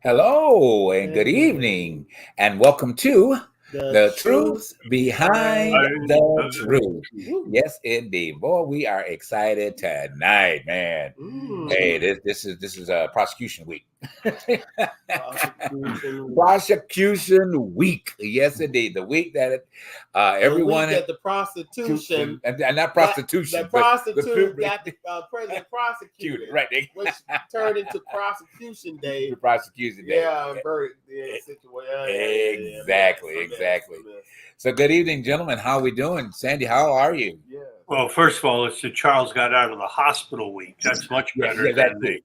Hello and good Hey, evening, and welcome to the the truth truth behind behind I, the the truth. truth. Woo. Yes, indeed, boy, we are excited tonight, man. Hey, Mm. this is a prosecution week. Prosecution week. Prosecution week. Yes, indeed, the week that The week everyone that the prostitution and not got the prostitution, but the prostitute got the president prosecuted, right. which turned into prosecution The day. prosecution day. Yeah, very yeah, situation. Yeah. Exactly, exactly. So, good evening, gentlemen. How we doing, Sandy? How are you? Yeah. well, first of all, it's the Charles got out of the hospital week. That's much Yeah, better yeah, that than too.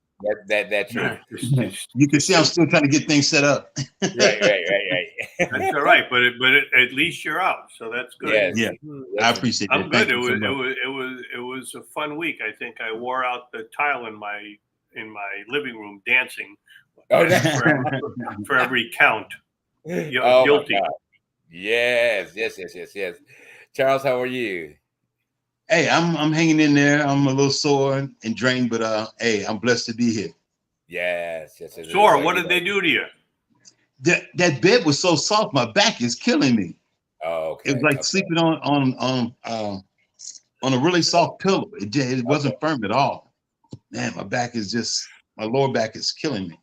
That true. You can see I'm still trying to get things set up. Right. that's all right. But at least you're out, so that's good. Yes. Yeah, Mhm. I appreciate that. I'm Thank good. you so much. It was a fun week. I think I wore out the tile in my living room dancing Oh, that- for every count. oh my Guilty. God. Yes. Charles, how are you? Hey, I'm hanging in there. I'm a little sore and drained, but hey, I'm blessed to be here. Yes. Sore. What did they do to you? That bed was so soft, my back is killing me. Oh, It okay. was like sleeping on a really soft pillow. It wasn't firm at all. Man, my lower back is killing me.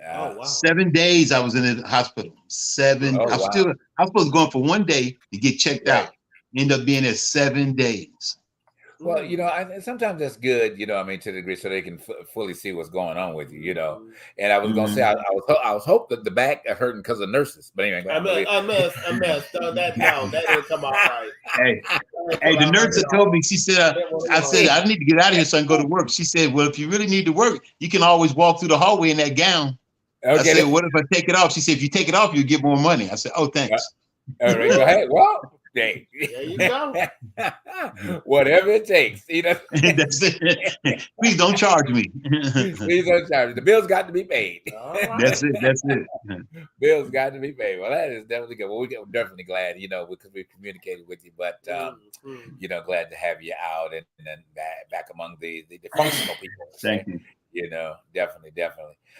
Oh wow. 7 days I was in the hospital. Oh, I was wow. supposed to go in for 1 day to get checked Right. out. End up being there 7 days. Well, Mm. sometimes that's good, I mean, to the degree so they can fully see what's going on with you, Mhm. And I was gonna say, I, Mhm. I was I was hoping that the back hurting because of nurses, but anyway, I missed. No, that didn't come out right. Hey, That didn't hey, come the out nurse right had at told me, all. she said, It was I said, wrong. I need to get out of here so I can go to work. She said, well, if you really need to work, you can always walk through the hallway in that gown. I said, okay. what if I take it off? She said, if you take it off, you get more money. I said, oh, Uh, thanks. all right, go ahead. Well, hey, There you go. whatever it takes, That's it. Please don't charge me. Please don't charge. The bills got to be paid. All right. That's it. That's it. Bills got to be paid. Well, that is definitely good. Well, we're definitely glad, because we communicated with you, but Mhm. glad to have you out and then back among the functional people. Thank you. Definitely.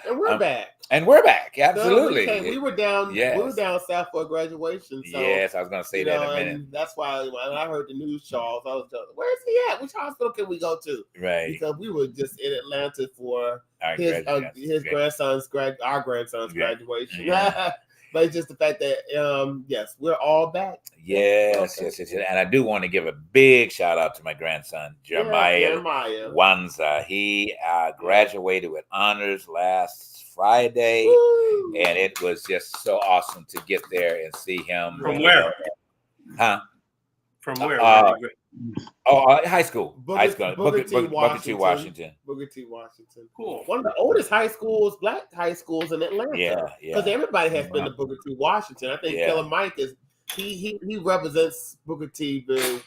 And we're back. And we're back. So Absolutely. we were down. Yes. We were down south for graduation. So Yes, I was going to say that in a minute. and that's why when I heard the news, Charles, I was like, "Where's he at? Which hospital can we go to?" Right. Because we were just in Atlanta for Our his graduation. grandson's our grandson's Yeah. graduation. Yeah. But it's just the fact that yes, we're all back. Yes. And I do want to give a big shout out to my grandson, Jeremiah Wanza. He graduated with honors last Friday. Woo! And it was just so awesome to get there and see him. From where? Huh? From where? High school. Booker T. Washington. Booker T. Washington. Cool. One of the oldest black high schools in Atlanta. Yeah. Because everybody has been to Booker T. Washington. I think Killer Mike is he represents Booker T. very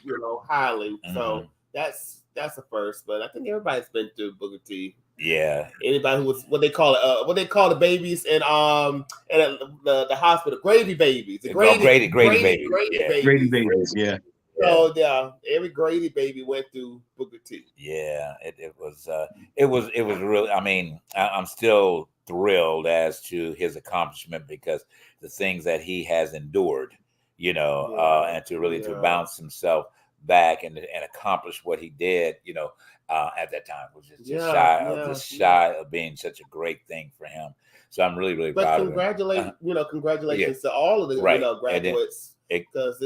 highly. So that's a first. But I think everybody's been to Booker T. Yeah. Anybody who was what they call the babies and the hospital, gravy babies. The Grady babies. Grady babies. Yeah. So every Grady baby went through Booker T. Yeah, it was really. I mean, I'm still thrilled as to his accomplishment because the things that he has endured, and to bounce himself back and accomplish what he did, at that time was just shy of being such a great thing for him. So I'm really, really proud of him. Congratulations to all of the graduates because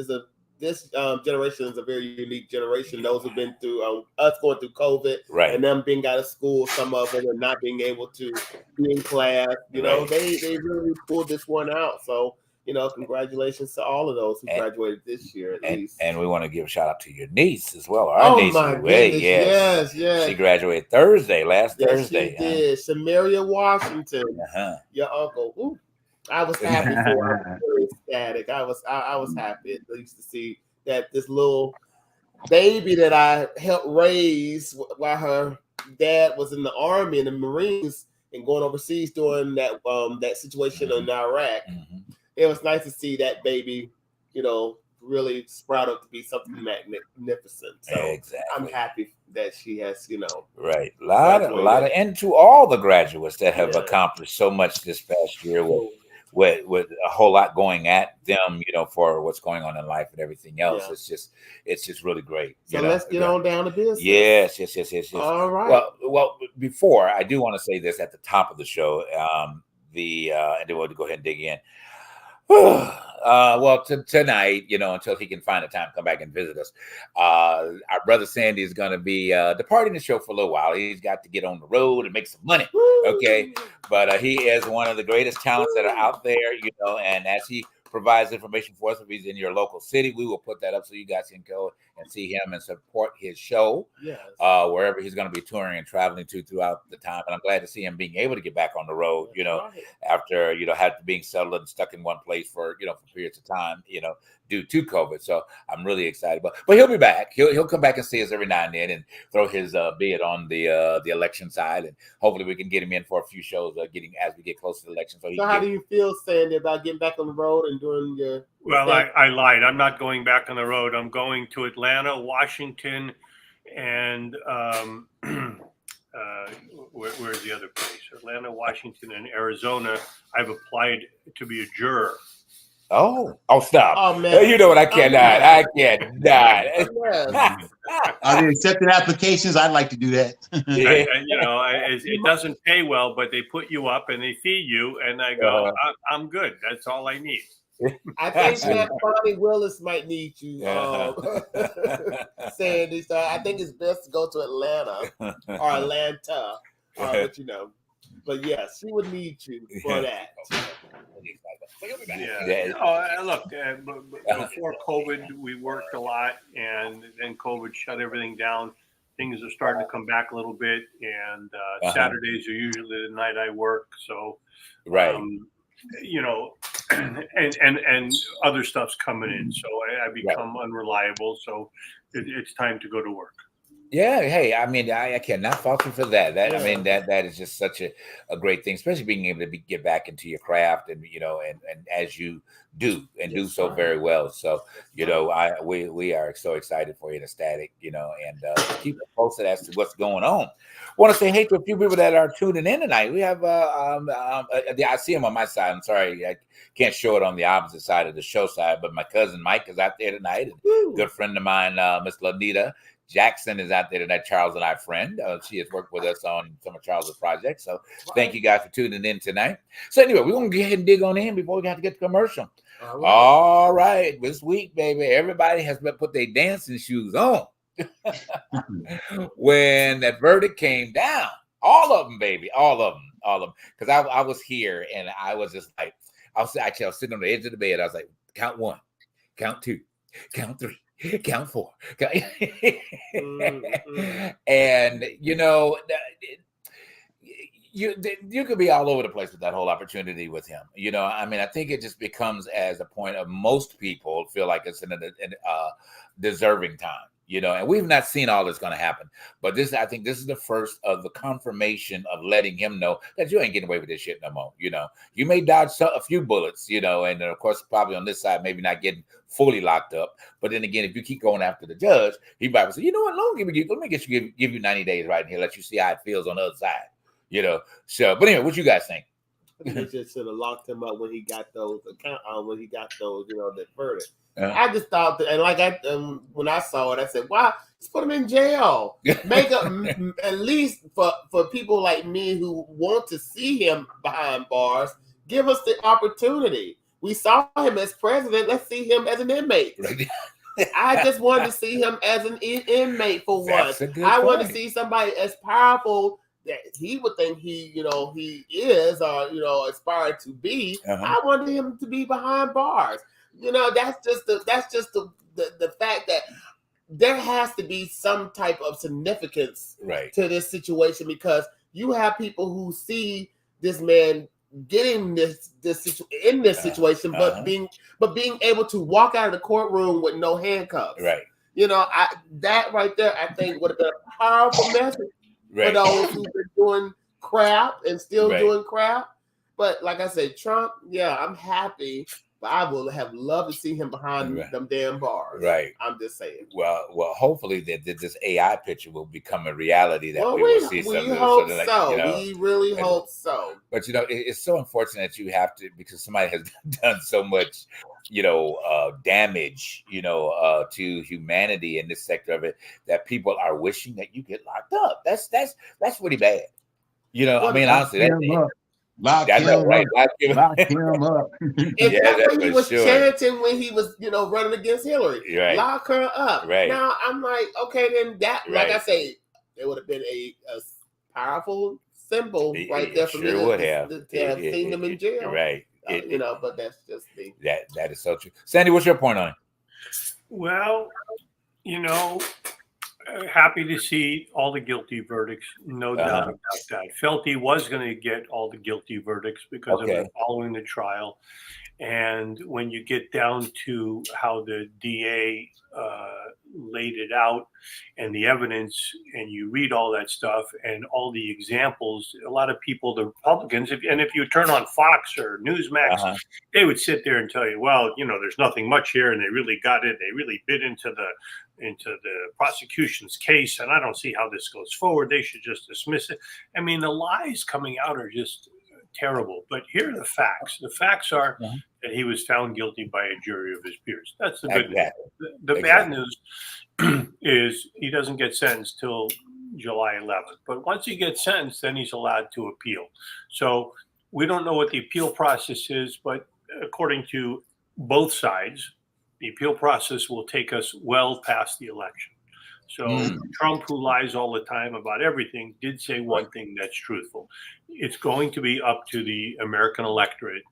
this generation is a very unique generation. Those who've been through us going through COVID, and them being out of school, some of them and not being able to be in class. They really pulled this one out. So congratulations to all of those who graduated this year at least. And we want to give a shout out to your niece as well. Our niece, my goodness, yes. She graduated last Thursday. She did. Samaria Washington, your uncle. Ooh. I was happy for her. I was very ecstatic. I was happy at least to see that this little baby that I helped raise while her dad was in the Army and the Marines and going overseas during that situation in Iraq. It was nice to see that baby, really sprout up to be something magnificent. So exactly. I'm happy that she has, right. A lot of, and to all the graduates that have accomplished so much this past year with a whole lot going at them, for what's going on in life and everything else. It's just really great. So let's get on down to business. Yes. All right. Well, before I do want to say this at the top of the show, and then we'll go ahead and dig in. Tonight, until he can find the time to come back and visit us, our brother Sandy is going to be departing the show for a little while. He's got to get on the road and make some money. Okay. But he is one of the greatest talents that are out there, and as he provides information for us, if he's in your local city, we will put that up so you guys can go and see him and support his show wherever he's going to be touring and traveling to throughout the time. And I'm glad to see him being able to get back on the road, after, being settled and stuck in one place for periods of time, due to COVID. So I'm really excited, but he'll be back. He'll come back and see us every now and then and throw his bid on the election side, and hopefully we can get him in for a few shows as we get close to the election. So how do you feel, Sandy, about getting back on the road and doing your? Well, I lied. I'm not going back on the road. I'm going to Atlanta, Washington, and where's the other place? Atlanta, Washington, and Arizona. I've applied to be a juror. Oh, stop. Oh, man. You know what? I cannot. I cannot. Are they accepting applications? I'd like to do that. It doesn't pay well, but they put you up and they feed you, and I go, I'm good. That's all I need. I think that Bonnie Willis might need you, Sandy. So I think it's best to go to Atlanta or Atlanta, But yes, she would need you for that. Look, before COVID, we worked a lot, and then COVID shut everything down. Things are starting to come back a little bit, and Saturdays are usually the night I work. So, and other stuff's coming in, so I become unreliable. So it's time to go to work. Yeah, hey, I mean, I cannot fault you for that. I mean, that is just such a great thing, especially being able to get back into your craft, and and as you do and do so very well. So we are so excited for you and ecstatic, and keep it posted as to what's going on. Want to say hey to a few people that are tuning in tonight. We have I see him on my side. I'm sorry, I can't show it on the opposite side of the show side, but my cousin Mike is out there tonight, and good friend of mine, Miss Lanita Jackson is out there tonight. Charles and I friend. She has worked with us on some of Charles's projects. So thank you guys for tuning in tonight. So anyway, we're going to go ahead and dig on in before we have to get to commercial. All right. This week, baby, everybody has put their dancing shoes on. When that verdict came down, all of them, baby, all of them. Because I was here and I was just like, I was sitting on the edge of the bed. I was like, count 1, count 2, count 3. Count 4. And you could be all over the place with that whole opportunity with him. I mean, I think it just becomes as a point of most people feel like it's in a deserving time. And we've not seen all that's going to happen, but I think this is the first of the confirmation of letting him know that you ain't getting away with this shit no more. You may dodge a few bullets, and of course, probably on this side, maybe not getting fully locked up. But then again, if you keep going after the judge, he might say, you know what, let me give you 90 days right here, let you see how it feels on the other side. So, but anyway, what you guys think? They just should have locked him up when he got those that verdict. I just thought that, and when I saw it, I said, "Wow, let's put him in jail. Make him at least for people like me who want to see him behind bars. Give us the opportunity. We saw him as president. Let's see him as an inmate. Right. I just wanted to see him as an inmate for once. I want to see somebody as powerful that he would think he is, or aspired to be. I wanted him to be behind bars. That's just the fact that there has to be some type of significance to this situation, because you have people who see this man getting this situation, but being able to walk out of the courtroom with no handcuffs. Right. That right there, I think would have been a powerful message for those who've been doing crap and still doing crap. But like I said, Trump, I'm happy But I would have loved to see him behind them damn bars. Right. I'm just saying. Well, hopefully that this AI picture will become a reality that we will see something. We hope so. We really hope so. But it's so unfortunate that you have to, because somebody has done so much, damage, to humanity in this sector of it, that people are wishing that you get locked up. That's really bad. Honestly, Lock him up. Lock him up. If that's what he was chanting when he was, running against Hillary. Right. Lock her up. Right. Now I'm like, okay, then that, like I say, it would have been a powerful symbol right there for me to have seen them in jail. Right. But that's just me. That is so true. Sandy, what's your point on it? Well, happy to see all the guilty verdicts, no doubt about that. Felt he was going to get all the guilty verdicts because of it following the trial. And when you get down to how the DA laid it out and the evidence, and you read all that stuff and all the examples, a lot of people, the Republicans, if you turn on Fox or Newsmax, they would sit there and tell you, well, there's nothing much here, and they really got it. They really bit into the prosecution's case, and I don't see how this goes forward. They should just dismiss it. I mean, the lies coming out are just terrible. But here are the facts. The facts are that he was found guilty by a jury of his peers. That's the good news. The bad news is he doesn't get sentenced till July 11th. But once he gets sentenced, then he's allowed to appeal. So we don't know what the appeal process is, but according to both sides, the appeal process will take us well past the election. So Trump, who lies all the time about everything, did say one thing that's truthful. It's going to be up to the American electorate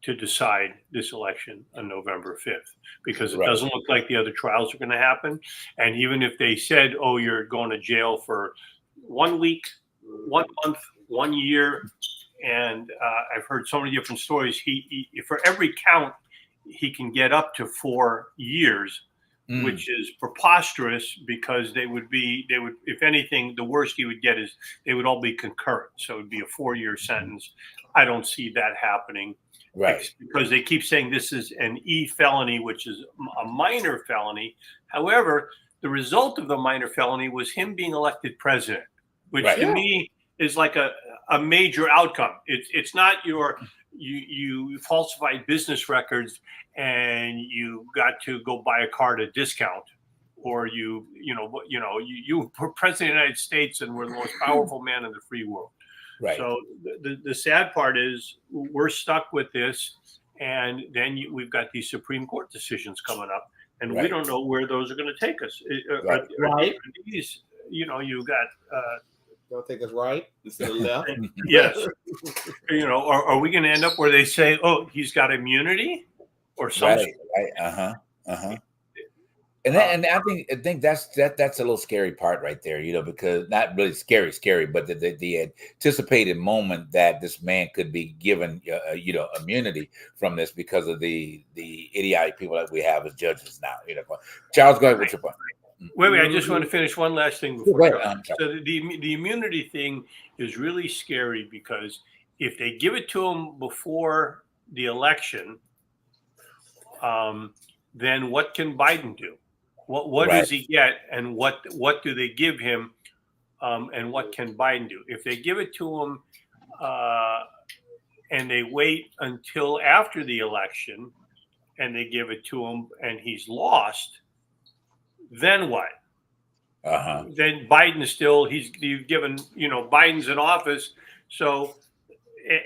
to decide this election on November 5th, because it doesn't look like the other trials are going to happen. And even if they said, oh, you're going to jail for 1 week, 1 month, 1 year, and I've heard so many different stories, he for every count, he can get up to 4 years, which is preposterous, because they would, if anything, the worst he would get is they would all be concurrent. So it would be a 4-year sentence. I don't see that happening. Right. Because they keep saying this is an E felony, which is a minor felony. However, the result of the minor felony was him being elected president, which to me is like a major outcome. It's not you falsified business records and you got to go buy a car at a discount, or you were president of the United States and were the most powerful man in the free world. Right. So the sad part is we're stuck with this, and then we've got these Supreme Court decisions coming up, and we don't know where those are going to take us. These, you got. Don't take us right instead of left. Yes. Are we going to end up where they say, "Oh, he's got immunity," or something? Right. And I think that's a little scary part right there, because not really scary, but the anticipated moment that this man could be given, immunity from this because of the idiotic people that we have as judges now. Charles, go ahead with your point. Wait, I just want to finish one last thing before. So the immunity thing is really scary, because if they give it to him before the election, then what can Biden do? What does he get, and what do they give him, and what can Biden do? If they give it to him and they wait until after the election and they give it to him and he's lost, then what? Then Biden still, you've given, Biden's in office. So,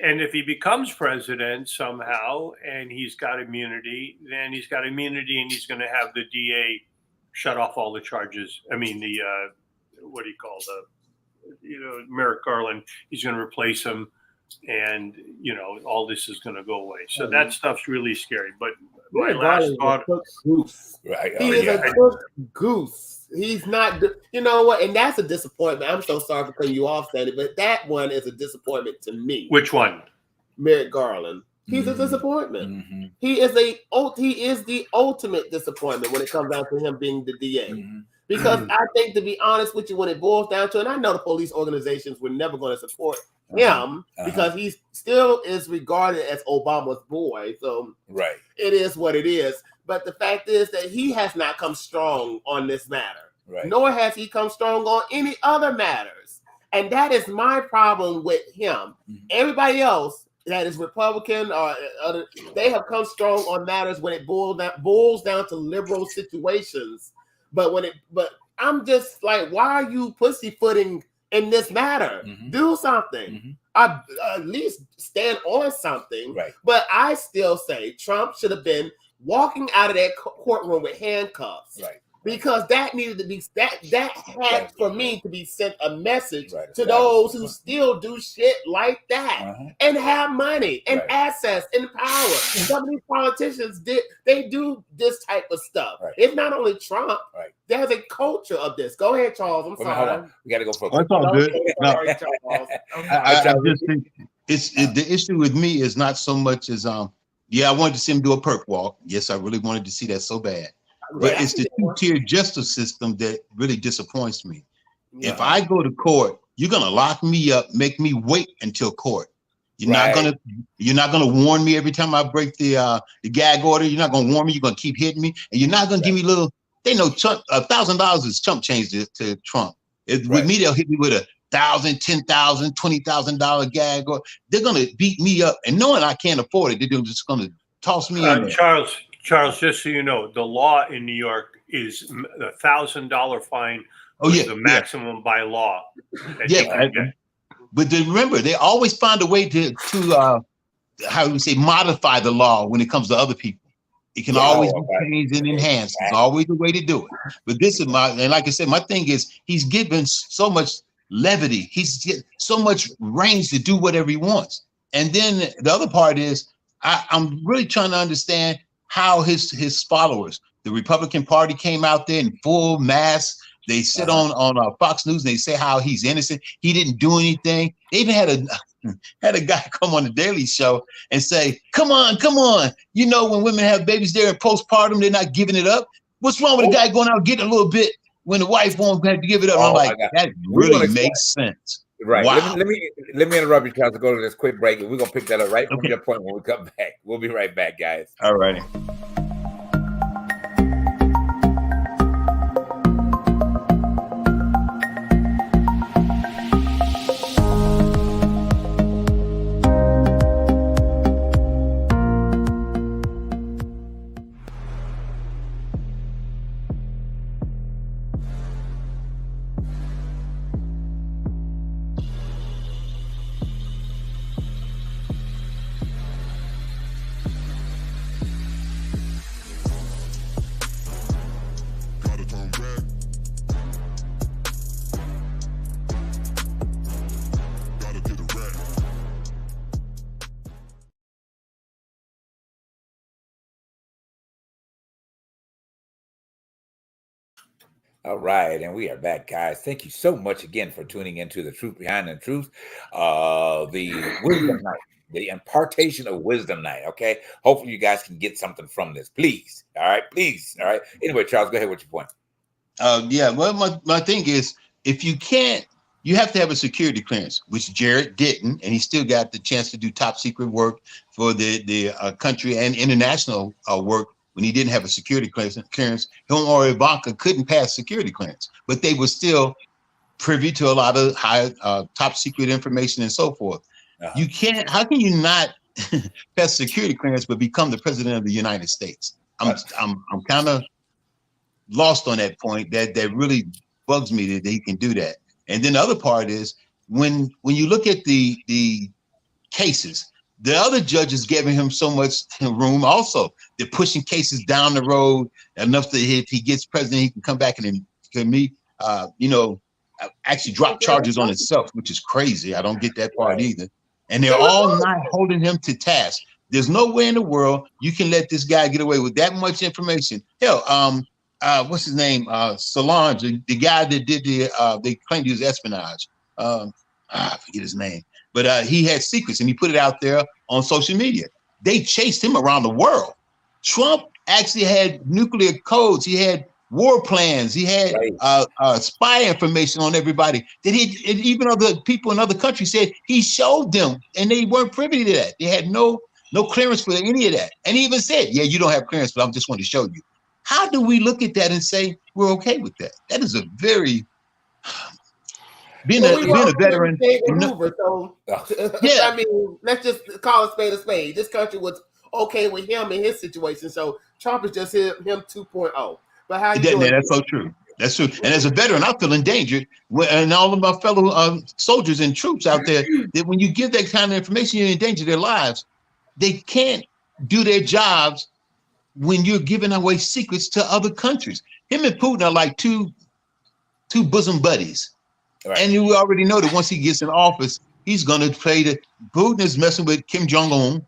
and if he becomes president somehow and he's got immunity, then he's got immunity, and he's going to have the DA shut off all the charges. I mean, what do you call Merrick Garland, he's going to replace him, and, all this is going to go away. So that stuff's really scary. But my last thought. He is a cooked goose. He's not, you know what? And that's a disappointment. I'm so sorry for cutting you off, Sandy, but that one is a disappointment to me. Which one? Merrick Garland. He's a disappointment. Mm-hmm. He is the ultimate disappointment when it comes down to him being the DA. Mm-hmm. Because I think, to be honest with you, when it boils down to it, and I know the police organizations were never going to support him because he still is regarded as Obama's boy. So it is what it is. But the fact is that he has not come strong on this matter, nor has he come strong on any other matters. And that is my problem with him. Everybody else that is Republican or other, they have come strong on matters when it boils down to liberal situations. But I'm just like, why are you pussyfooting in this matter? Do something. At least stand on something. But I still say Trump should have been walking out of that courtroom with handcuffs. Because that needed to be that had for me to be sent a message to those who still do shit like that and have money and assets and power. Some of these politicians they do this type of stuff. It's not only Trump. There's a culture of this. Go ahead, Charles. I'm sorry. We got to go for it's all good. No, I just think the issue with me is not so much as I wanted to see him do a perk walk. Yes, I really wanted to see that so bad. But it's the two-tier justice system that really disappoints me. If I go to court, you're gonna lock me up, make me wait until court. You're not gonna warn me every time I break the gag order. You're not gonna warn me. You're gonna keep hitting me, and you're not gonna give me little. They know $1,000 is chump change to Trump. With me, they'll hit me with $1,000, $10,000, $20,000 gag order. They're gonna beat me up, and knowing I can't afford it, they're just gonna toss me in there. Charles, just so you know, the law in New York is $1,000 fine. The maximum by law. But then remember, they always find a way to how we say modify the law when it comes to other people. It can always be changed and enhanced. There's always a way to do it. But this is and like I said, my thing is he's given so much levity. He's get so much range to do whatever he wants. And then the other part is I'm really trying to understand how his followers, the Republican Party, came out there in full mass. They sit on Fox News and they say how he's innocent. He didn't do anything. They even had a guy come on the Daily Show and say, "Come on! You know when women have babies, they're in postpartum. They're not giving it up. What's wrong with a guy going out getting a little bit when the wife won't have to give it up?" I'm like, that really makes sense. Right. Wow. Let me interrupt you, Charles, to go to this quick break. We're gonna pick that up right from your point when we come back. We'll be right back, guys. All righty. All right, and we are back, guys. Thank you so much again for tuning into The Truth Behind the Truth, the Wisdom Night, the impartation of wisdom night, okay? Hopefully you guys can get something from this, please. All right, please. All right. Anyway, Charles, go ahead with your point. Well, my thing is, if you can't, you have to have a security clearance, which Jared didn't, and he still got the chance to do top secret work for the country and international work. When he didn't have a security clearance, him or Ivanka couldn't pass security clearance, but they were still privy to a lot of high top secret information and so forth. You can't. How can you not pass security clearance but become the president of the United States? I'm kind of lost on that point. That really bugs me that he can do that. And then the other part is when you look at the cases. The other judges giving him so much room. Also, they're pushing cases down the road enough that if he gets president, he can come back and actually drop charges on himself, which is crazy. I don't get that part either. And they're all not holding him to task. There's no way in the world you can let this guy get away with that much information. Hell, what's his name? Solange, the guy that did they claimed he was espionage. I forget his name. But he had secrets and he put it out there on social media. They chased him around the world. Trump actually had nuclear codes. He had war plans. He had spy information on everybody that even other people in other countries said he showed them, and they weren't privy to that. They had no clearance for any of that. And he even said, yeah, you don't have clearance, but I'm just want to show you. How do we look at that and say we're okay with that? That is a very being a veteran. Hoover, so yeah. I mean, let's just call a spade a spade. This country was okay with him in his situation. So Trump is just him 2.0. But how you doing? That's so true. That's true. And as a veteran, I feel endangered. And all of my fellow soldiers and troops out there, that when you give that kind of information, you endanger their lives. They can't do their jobs when you're giving away secrets to other countries. Him and Putin are like two bosom buddies. Right. And you already know that once he gets in office, he's going to play Putin is messing with Kim Jong-un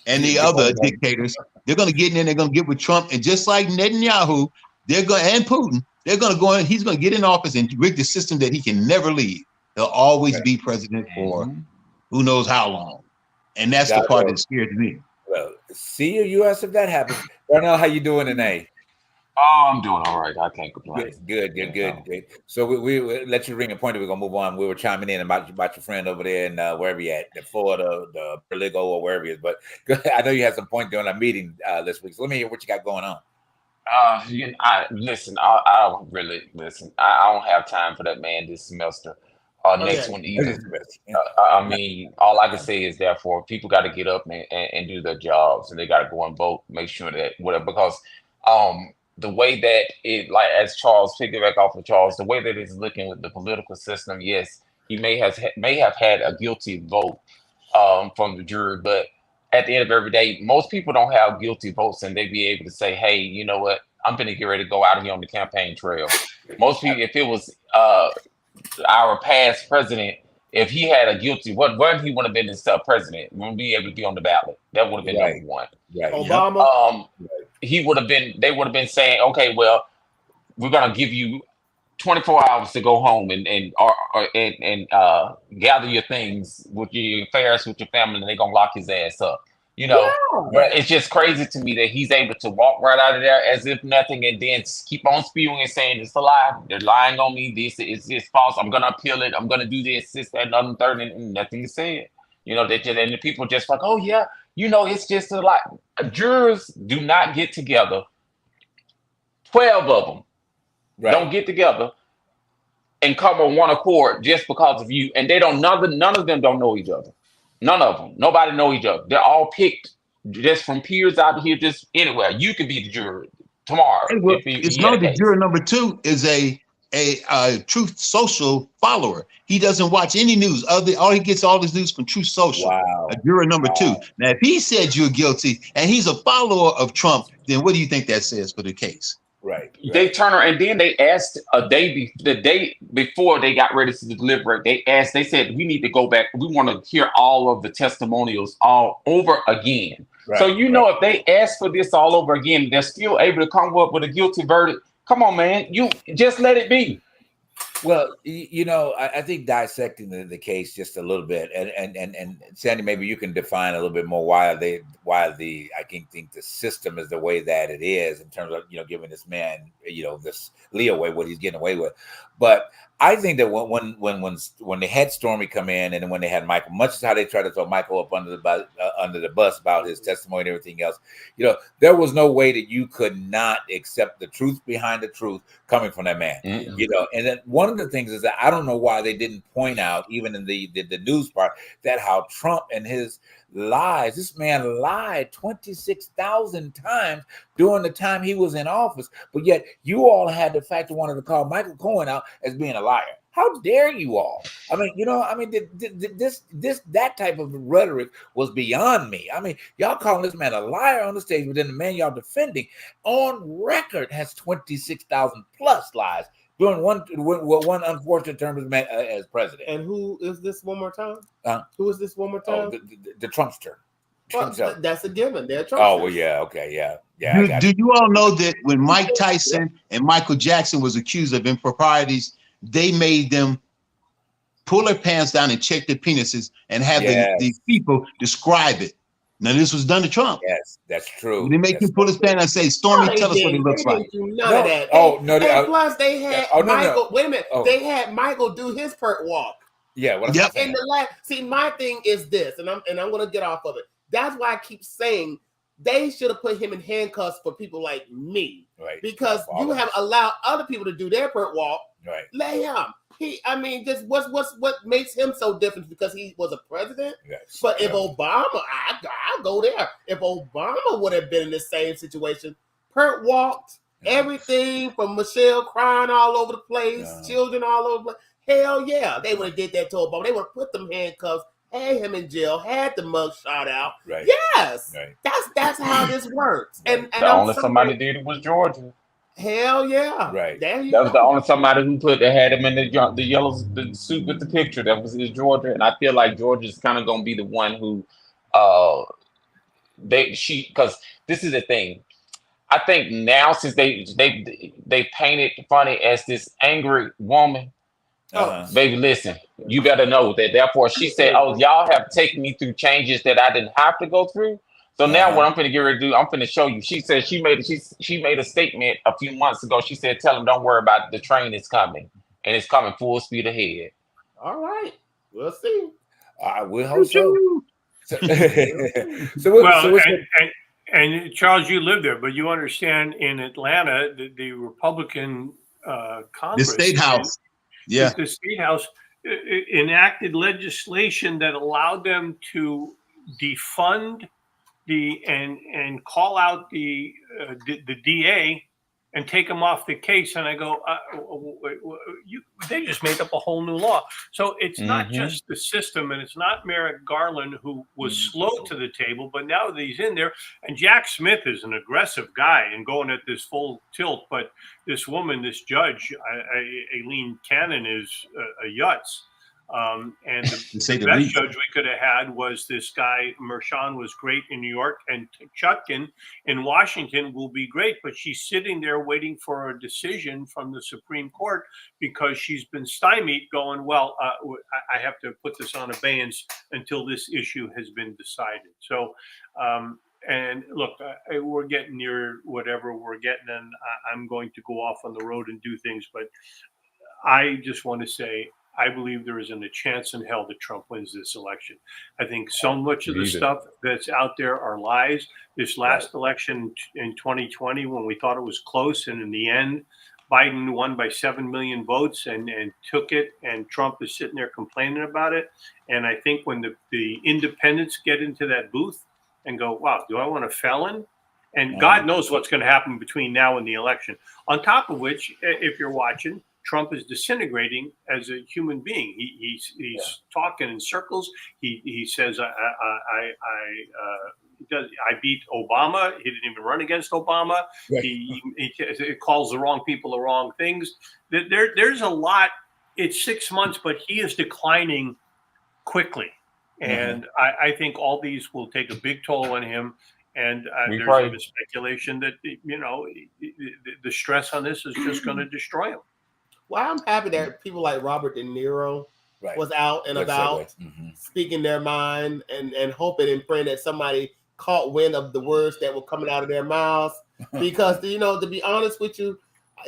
and the other dictators. They're going to get in there, they're going to get with Trump. And just like Netanyahu, and Putin, they're going to go in, he's going to get in office and rig the system that he can never leave. He'll always be president for who knows how long. And that's the part that scares me. Well, see you, U.S. if that happens. Darnell, how you doing today? Oh, I'm doing all right. I can't complain. Good. So we let you ring a point. We're gonna move on. We were chiming in about your friend over there and wherever you at, the Florida, the Berligo, or wherever he is. But I know you had some point during our meeting this week. So let me hear what you got going on. I don't really listen. I don't have time for that man this semester. Next one either. I mean, all I can say is therefore people got to get up and do their jobs, and they got to go and vote. Make sure that whatever, because the way that it, like as Charles, piggyback off of Charles, the way that it's looking with the political system, yes, he may have had a guilty vote from the jury, but at the end of every day, most people don't have guilty votes, and they be able to say, hey, you know what, I'm going to get ready to go out of here on the campaign trail. Most people, if it was our past president, if he had a guilty, what he would have been his president, wouldn't be able to be on the ballot. That would have been number one. Right. Obama. He would have been. They would have been saying, okay, well, we're gonna give you 24 hours to go home and gather your things with your affairs with your family, and they're gonna lock his ass up. You know, but it's just crazy to me that he's able to walk right out of there as if nothing, and then keep on spewing and saying it's a lie. They're lying on me. This is false. I'm gonna appeal it. I'm gonna do this, that, and other, third, and nothing is said. You know, and the people just like, oh yeah, you know, it's just a lot. Jurors do not get together. 12 of them don't get together and come on one accord just because of you, and they don't. None of them don't know each other. None of them. Nobody know each other. They're all picked just from peers out here, just anywhere. You could be the juror tomorrow. Well, it's not the juror number 2 is a Truth Social follower. He doesn't watch any news. He gets all his news from Truth Social. Wow. A juror number 2. Now, if he said you're guilty and he's a follower of Trump, then what do you think that says for the case? Right. They turn around and then they asked the day before they got ready to deliberate. They said, we need to go back. We want to hear all of the testimonials all over again. Right. So, if they ask for this all over again, they're still able to come up with a guilty verdict. Come on, man. You just let it be. Well, I think dissecting the case just a little bit, and Sandy, maybe you can define a little bit more why I can think the system is the way that it is in terms of giving this man this leeway, what he's getting away with. But I think that when they had Stormy come in, and when they had Michael, much as how they tried to throw Michael up under the bus about his testimony and everything else, there was no way that you could not accept the truth behind the truth coming from that man. Mm-hmm. And then one of the things is that I don't know why they didn't point out, even in the news part, that how Trump and his lies, this man lied 26,000 times during the time he was in office, but yet you all had the fact of wanting to call Michael Cohen out as being a liar. How dare you all? I mean, that type of rhetoric was beyond me. I mean, y'all calling this man a liar on the stage, but then the man y'all defending on record has 26,000 plus lies during one unfortunate term as president. And who is this one more time? Who is this one more time? The Trumpster. Well, that's a given. They're Trumpsters. Oh, well, yeah, okay, yeah. Do you all know that when Mike Tyson and Michael Jackson was accused of improprieties, they made them pull their pants down and check their penises and have these people describe it? Now, this was done to Trump. Yes, that's true. They make him pull his pen and say, Stormy, tell us what he looks like. None of that. And plus, they had Michael. Wait a minute. They had Michael do his perk walk. Yeah. What yep. In the last, see, my thing is this, and I'm going to get off of it. That's why I keep saying they should have put him in handcuffs for people like me, right? Because you have allowed other people to do their perk walk. Right. Let him. Just what makes him so different because he was a president. Yes. But if Obama, I'll go there. If Obama would have been in the same situation, perk walked, everything from Michelle crying all over the place, children all over the place. Hell yeah, they would have did that to Obama. They would have put them handcuffs, had him in jail, had the mug shot out. Right. Yes. Right. That's how this works. And the only somebody did it was Georgia. Hell yeah! Right. That was the only somebody who had him in the suit with the picture. That was Georgia, and I feel like Georgia's kind of gonna be the one who, because this is the thing. I think now since they painted Funny as this angry woman. Baby, listen, you better know that. Therefore, she said, "Oh, y'all have taken me through changes that I didn't have to go through." So now what I'm going to get ready to do, I'm going to show you. She said she made a statement a few months ago. She said, "Tell them don't worry about it. The train is coming, and it's coming full speed ahead." All right, we'll see. I will hope so. And Charles, you live there, but you understand in Atlanta, the Republican Congress, the state house, the state house enacted legislation that allowed them to defund and call out the DA and take him off the case. And I go, they just made up a whole new law. So it's not just the system, and it's not Merrick Garland who was slow to the table, but now that he's in there, and Jack Smith is an aggressive guy and going at this full tilt. But this woman, this judge, Aileen Cannon, is a yutz. And the best judge we could have had was this guy. Merchan was great in New York, and Chutkan in Washington will be great, but she's sitting there waiting for a decision from the Supreme Court because she's been stymied going, well, I have to put this on abeyance until this issue has been decided. So, and look, we're getting near whatever we're getting, and I'm going to go off on the road and do things, but I just want to say, I believe there isn't a chance in hell that Trump wins this election. I think so much of the stuff that's out there are lies. This last election in 2020, when we thought it was close, and in the end, Biden won by 7 million votes and took it, and Trump is sitting there complaining about it. And I think when the independents get into that booth and go, wow, do I want a felon? And God knows what's going to happen between now and the election. On top of which, if you're watching, Trump is disintegrating as a human being. He's talking in circles. He says, I beat Obama. He didn't even run against Obama. Right. He calls the wrong people the wrong things. There's a lot. It's 6 months, but he is declining quickly. And I think all these will take a big toll on him. And there's even speculation that, the stress on this is just going to destroy him. Well, I'm happy that people like Robert De Niro was out and about speaking their mind and hoping and praying that somebody caught wind of the words that were coming out of their mouths. Because, to be honest with you,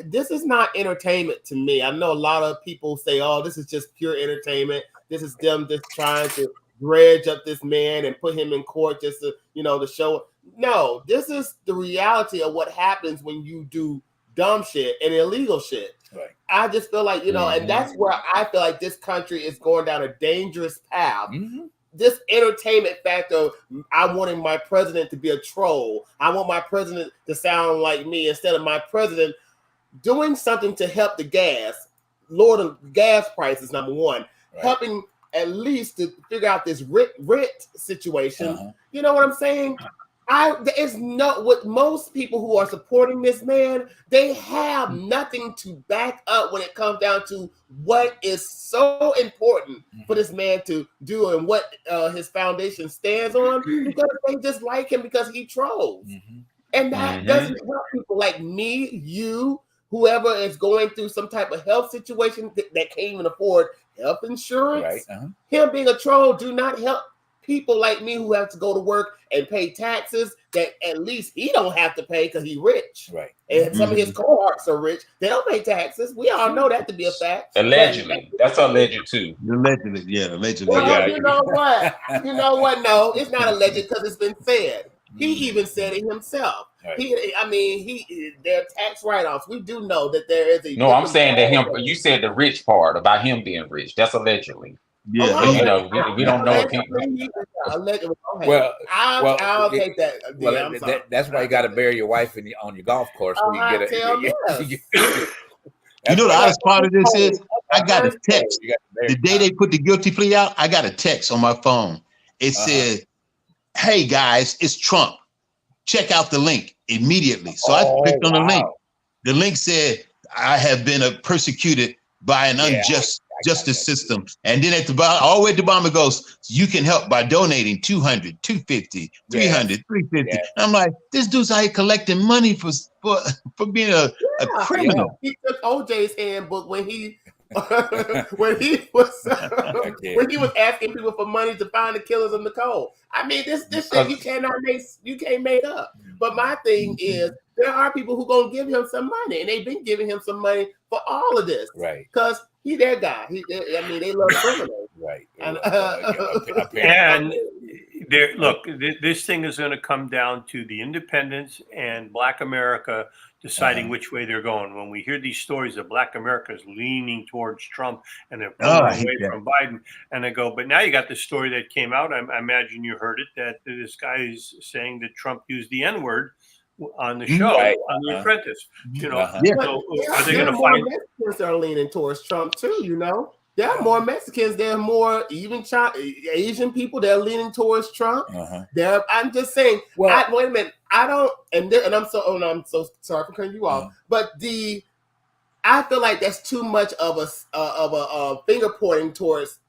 this is not entertainment to me. I know a lot of people say, oh, this is just pure entertainment. This is them just trying to dredge up this man and put him in court just to, to show. No, this is the reality of what happens when you do dumb shit and illegal shit. Right. I just feel like, and that's where I feel like this country is going down a dangerous path. This entertainment factor, I wanted my president to be a troll. I want my president to sound like me instead of my president doing something to help the gas, lower the gas prices, number one, helping at least to figure out this rent situation. You know what I'm saying? With most people who are supporting this man, they have nothing to back up when it comes down to what is so important for this man to do and what his foundation stands on, because they just like him because he trolls. And that doesn't help people like me, you, whoever is going through some type of health situation that can't even afford health insurance. Him being a troll do not help people like me who have to go to work and pay taxes that at least he don't have to pay because he's rich. Right. And some of his cohorts are rich. They don't pay taxes. We all know that to be a fact. Allegedly. That's alleged too. Allegedly, yeah, allegedly. Well, Yeah. you know what? You know what? No, it's not alleged because it's been said. He even said it himself. Right. They're tax write-offs. We do know that there is a. No, I'm saying that him. You said the rich part about him being rich. That's allegedly. Yeah, But, you know, we don't know if he. I'll take that. Well, that's why you got to bury your wife on your golf course. So you get it. You know the oddest part of this is I got a text the day they put the guilty plea out. I got a text on my phone. It said, "Hey guys, it's Trump. Check out the link immediately." So I clicked on the link. The link said, "I have been persecuted by an unjust justice system." And then at the bottom, all the way at the bottom, it goes, "You can help by donating 200, 250, 300, 350. Yeah. I'm like, this dude's out here collecting money for being a criminal. He took OJ's handbook when he when he was asking people for money to find the killers of Nicole. I mean, this shit you can't make up. But my thing is, there are people who gonna give him some money, and they've been giving him some money for all of this, right? Because he's their guy. They love criminals, right? And look, this thing is going to come down to the independents and Black America deciding which way they're going. When we hear these stories that Black America is leaning towards Trump and they're pulling away from Biden, and they go, but now you got the story that came out. I imagine you heard it, that this guy is saying that Trump used the N-word on the show, on The Apprentice. You know, so are they going to find Mexicans are leaning towards Trump too? You know. There are more Mexicans. There are more even Asian people. They're leaning towards Trump. I'm just saying. Well, wait a minute. I don't. And I'm so sorry for cutting you off. But I feel like that's too much of a finger pointing towards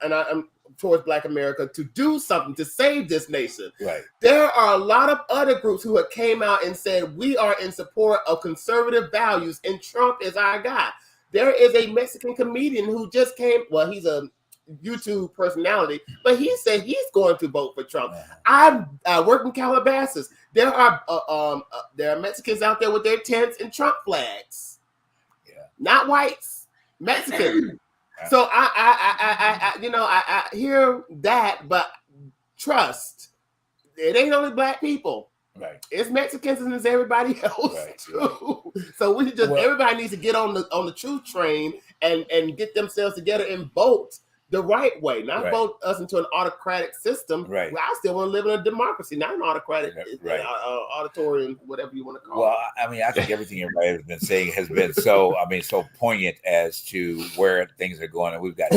towards Black America to do something to save this nation. Right. There are a lot of other groups who have came out and said we are in support of conservative values, and Trump is our guy. There is a Mexican comedian who just came. Well, he's a YouTube personality, but he said he's going to vote for Trump. I work in Calabasas. There are Mexicans out there with their tents and Trump flags. Yeah, not whites, Mexicans. So I hear that, but trust, it ain't only Black people. Right. It's Mexicans and it's everybody else too. So everybody needs to get on the truth train and get themselves together and vote the right way, not vote us into an autocratic system. Right. Well, I still want to live in a democracy, not an autocratic auditorium, whatever you want to call it. Well, I mean, I think everything everybody has been saying has been so poignant as to where things are going. And we've got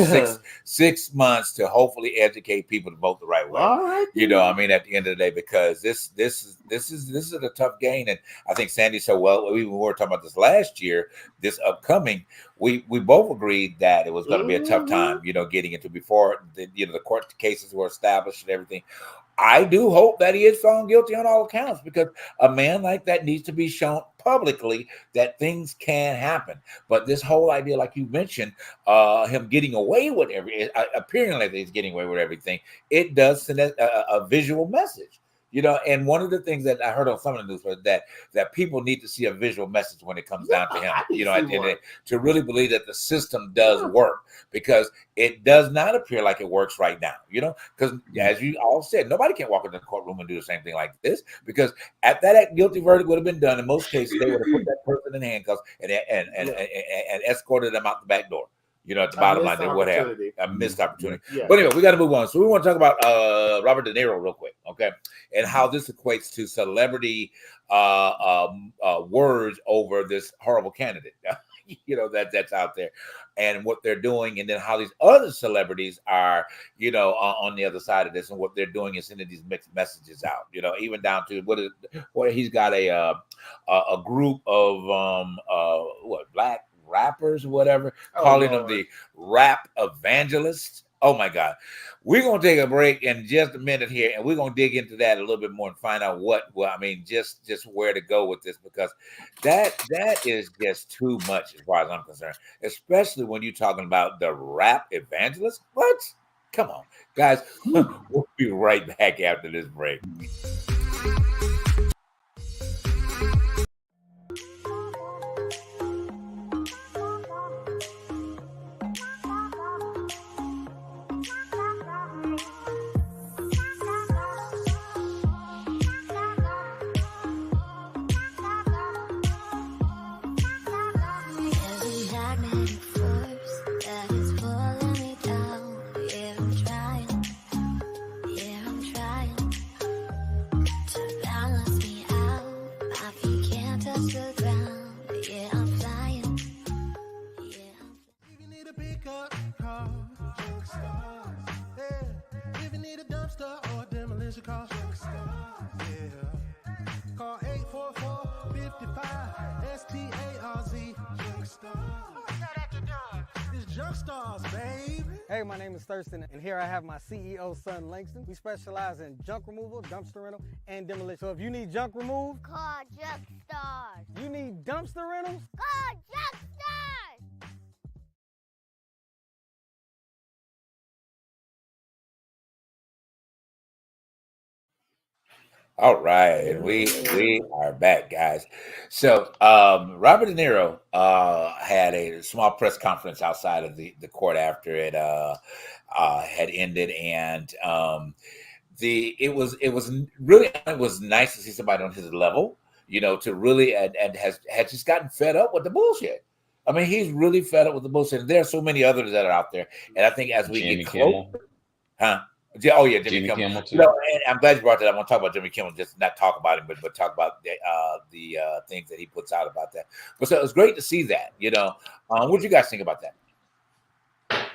6 months to hopefully educate people to vote the right way. All right. You know, I mean, at the end of the day, because this is a tough game. And I think Sandy said, well, we were talking about this last year, this upcoming, we both agreed that it was going to be a tough time, you know, getting into before the court cases were established and everything. I do hope that he is found guilty on all accounts, because a man like that needs to be shown publicly that things can happen. But this whole idea, like you mentioned, him getting away with appearing like he's getting away with everything, it does send a visual message. You know, and one of the things that I heard on some of the news was that people need to see a visual message when it comes down to him, you know, to really believe that the system does work, because it does not appear like it works right now, you know, because as you all said, nobody can walk into the courtroom and do the same thing like this, because at that guilty verdict would have been done, in most cases, they would have put that person in handcuffs and escorted them out the back door. You know, at the bottom line, what happened? A missed opportunity. Yeah. But anyway, we got to move on. So we want to talk about Robert De Niro real quick, okay? And how this equates to celebrity words over this horrible candidate, you know, that's out there, and what they're doing, and then how these other celebrities are, you know, on the other side of this, and what they're doing is sending these mixed messages out. You know, even down to what he's got a group of Black rappers or whatever, calling them the rap evangelists. Oh my God. We're going to take a break in just a minute here, and we're going to dig into that a little bit more and find out just where to go with this, because that is just too much as far as I'm concerned, especially when you're talking about the rap evangelist. What? Come on, guys. We'll be right back after this break. Hey, my name is Thurston, and here I have my CEO, son Langston. We specialize in junk removal, dumpster rental, and demolition. So if you need junk removed, call Junk Stars. You need dumpster rentals, call Junk Stars. All right, we are back, guys. So Robert De Niro had a small press conference outside of the court after it had ended, and it was nice to see somebody on his level, to really and had just gotten fed up with the bullshit. I mean, he's really fed up with the bullshit. There are so many others that are out there, and I think as we get closer, Oh yeah, Jimmy Kimmel too. And I'm glad you brought that up. I want to talk about Jimmy Kimmel, just not talk about him, but talk about the things that he puts out about that. But so it was great to see that. What do you guys think about that?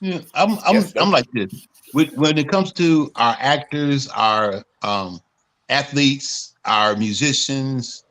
Yeah, I'm like this. When it comes to our actors, our athletes, our musicians,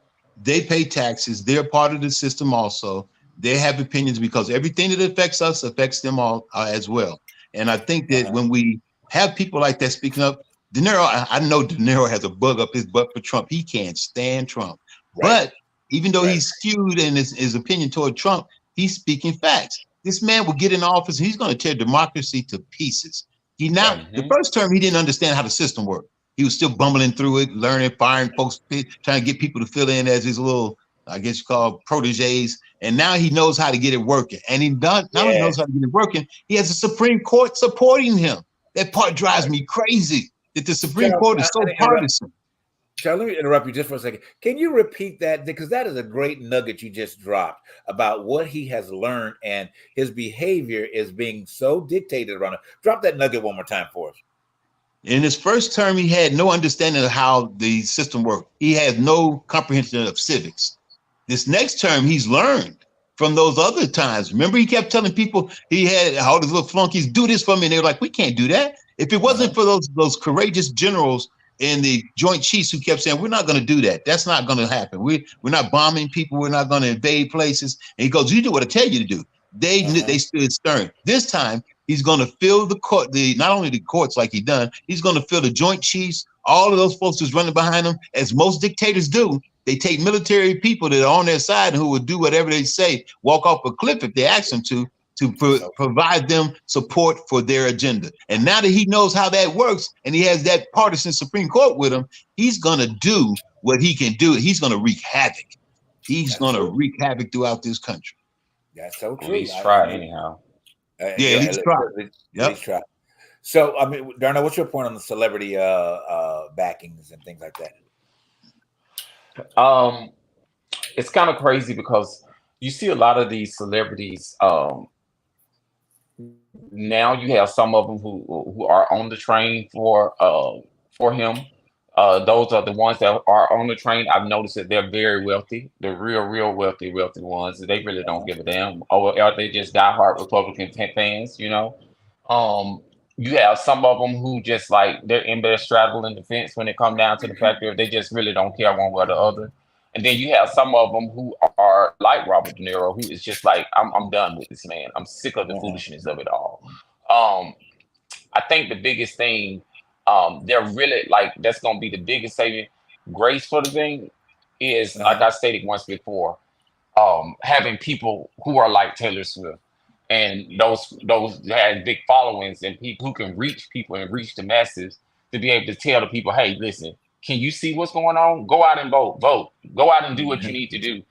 they pay taxes. They're part of the system also. They have opinions because everything that affects us affects them all as well. And I think that when we have people like that speaking up, De Niro, I know De Niro has a bug up his butt for Trump. He can't stand Trump. Right. But even though he's skewed in his opinion toward Trump, he's speaking facts. This man will get in office and he's going to tear democracy to pieces. The first term, he didn't understand how the system worked. He was still bumbling through it, learning, firing folks, trying to get people to fill in as his little, I guess you call proteges. And now he knows how to get it working. And he not only knows how to get it working, he has a Supreme Court supporting him. That part drives me crazy, that the Supreme Court is so partisan. Charles, let me interrupt you just for a second. Can you repeat that? Because that is a great nugget you just dropped about what he has learned, and his behavior is being so dictated around it. Drop that nugget one more time for us. In his first term, he had no understanding of how the system worked. He had no comprehension of civics. This next term, he's learned from those other times. Remember, he kept telling people he had all these little flunkies do this for me, and they were like, "We can't do that." If it wasn't for those courageous generals and the Joint Chiefs who kept saying, "We're not going to do that. That's not going to happen. We're not bombing people. We're not going to invade places." And he goes, "You do what I tell you to do." They stood stern. This time, he's going to fill the court, not only the courts like he done, he's going to fill the Joint Chiefs, all of those folks who's running behind him, as most dictators do. They take military people that are on their side who will do whatever they say, walk off a cliff if they ask them to provide them support for their agenda. And now that he knows how that works and he has that partisan Supreme Court with him, he's going to do what he can do. He's going to wreak havoc. He's going to wreak havoc throughout this country. That's so true. At least try anyhow. At least try. At least try. So, I mean, Darnell, what's your point on the celebrity backings and things like that? It's kind of crazy because you see a lot of these celebrities. Now you have some of them who are on the train for him. Those are the ones that are on the train. I've noticed that they're very wealthy. They're real wealthy ones. They really don't give a damn. Or are they just diehard Republican fans? You have some of them who just like they're in there straddling the fence when it comes down to the fact that they just really don't care one way or the other. And then you have some of them who are like Robert De Niro, who is just like, I'm done with this man. I'm sick of the foolishness of it all. I think the biggest thing, they're really like, that's going to be the biggest saving grace for the thing is, like I stated once before, having people who are like Taylor Swift. and those had big followings and people who can reach people and reach the masses to be able to tell the people, hey, listen, can you see what's going on? Go out and vote. Go out and do what you need to do.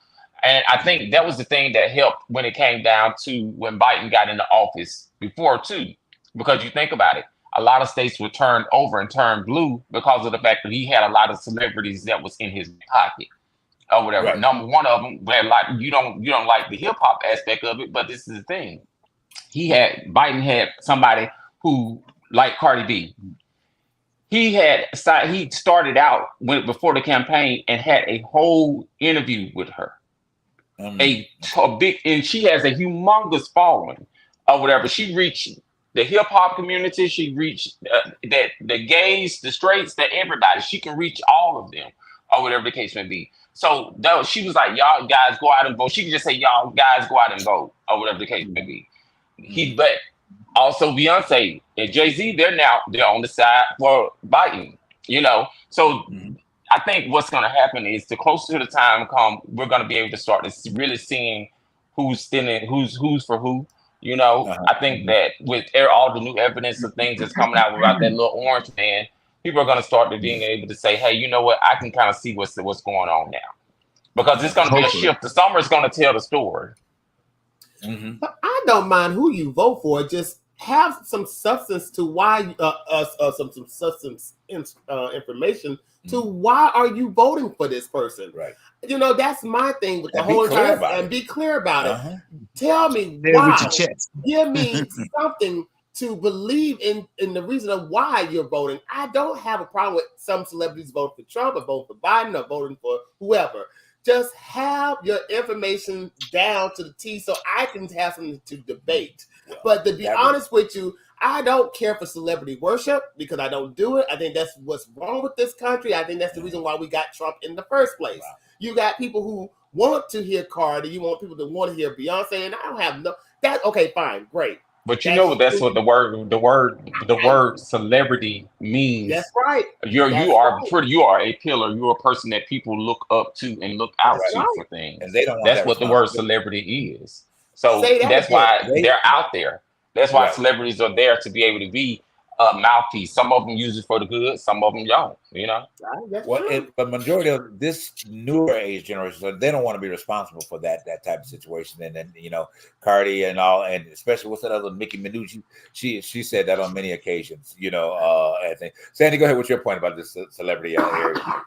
And I think that was the thing that helped when it came down to when Biden got into office before too, because you think about it, a lot of states were turned over and turned blue because of the fact that he had a lot of celebrities that was in his pocket or whatever. Right. Number one of them, like you don't like the hip hop aspect of it, but this is the thing. Biden had somebody who, like Cardi B, he started out before the campaign and had a whole interview with her. A big, and she has a humongous following or whatever. She reached the hip hop community. She reached the gays, the straights, everybody. She can reach all of them or whatever the case may be. So she was like, y'all guys go out and vote. She could just say, y'all guys go out and vote or whatever the case may be. But also Beyonce and Jay-Z, they're on the side for Biden, So I think what's going to happen is the closer to the time come, we're going to be able to start to really seeing who's standing, who's for who. I think that with all the new evidence of things that's coming out about that little orange man, people are going to start to being able to say, hey, you know what? I can kind of see what's going on now, because it's going to be a shift. The summer is going to tell the story. But I don't mind who you vote for. Just have some substance to why, some substance information to why are you voting for this person? Right. That's my thing with the whole time. And be clear about it. Tell me why. Give me something to believe in the reason of why you're voting. I don't have a problem with some celebrities voting for Trump or voting for Biden or voting for whoever. Just have your information down to the T so I can have something to debate. Yeah, but to be honest with you, I don't care for celebrity worship because I don't do it. I think that's what's wrong with this country. I think that's the reason why we got Trump in the first place. Wow. You got people who want to hear Cardi. You want people to want to hear Beyonce, and I don't have that. Okay, fine, great. But that's what the word celebrity means. That's right. You are a pillar. You're a person that people look up to and look out to for things. And they don't. That's what the word celebrity is. So that's why they're out there. That's why celebrities are there, to be able to be a mouthpiece. Some of them use it for the good. Some of them don't. But majority of this newer age generation, so they don't want to be responsible for that type of situation. And then Cardi and all, and especially what's that other Nicki Minaj? She said that on many occasions. I think. Sandy, go ahead. What's your point about this celebrity area?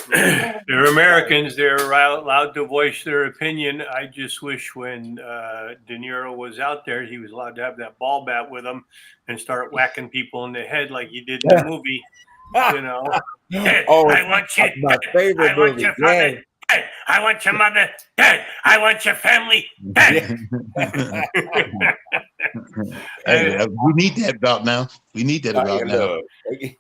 They're Americans. They're allowed to voice their opinion. I just wish when De Niro was out there, he was allowed to have that ball bat with him and start whacking people in the head like he did in the movie. Oh, I want you. My favorite I want your father dead. I want your mother dead. I want your family dead. We need that about now. We need that about now.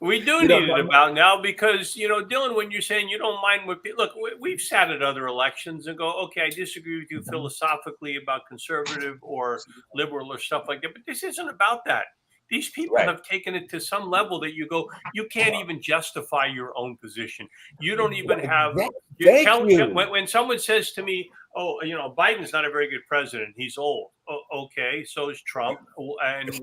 We do need it about now because, Dylan, when you're saying you don't mind what people look, we've sat at other elections and go, okay, I disagree with you philosophically about conservative or liberal or stuff like that, but this isn't about that. These people have taken it to some level that you go, you can't even justify your own position. You don't even have. When someone says to me, "Oh, Biden's not a very good president. He's old." Okay, so is Trump. And